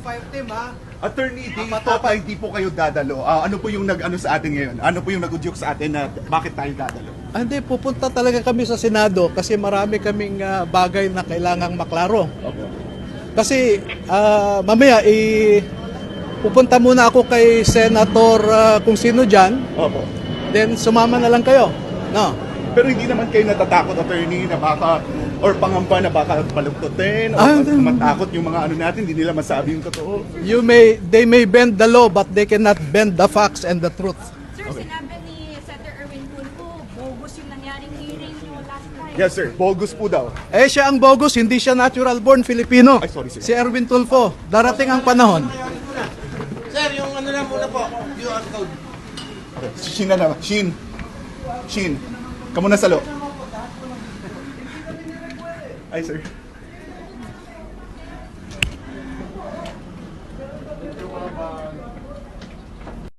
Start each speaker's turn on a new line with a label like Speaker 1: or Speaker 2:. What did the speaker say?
Speaker 1: fire team, ha?
Speaker 2: Attorney, hindi po kayo dadalo. Ano po yung nag-ano sa atin ngayon? Ano po yung nag-udyok sa atin na bakit tayo dadalo?
Speaker 1: Hindi, pupunta talaga kami sa Senado kasi marami kaming bagay na kailangang maklaro.
Speaker 2: Opo.
Speaker 1: Kasi mamaya, pupunta muna ako kay Senator kung sino dyan,
Speaker 2: Opo.
Speaker 1: then sumama na lang kayo. No?
Speaker 2: Pero hindi naman kayo natatakot, attorney, na baka, or pangamba na baka balugtutin, o matakot yung mga ano natin, hindi nila masabi yung totoo.
Speaker 1: They may bend the law, but they cannot bend the facts and the truth.
Speaker 3: Sir, sinabi ni Senator Erwin Tulfo, bogus yung nangyaring hearing nyo last night.
Speaker 2: Yes, sir. Bogus po daw.
Speaker 1: Siya ang bogus, hindi siya natural born Filipino.
Speaker 2: Ay, sorry, sir.
Speaker 1: Si Erwin Tulfo, darating ang panahon.
Speaker 4: Sir, yung ano lang muna po, QR code.
Speaker 2: Shin na naman. Shin. Kamu na salo. Ay, sir.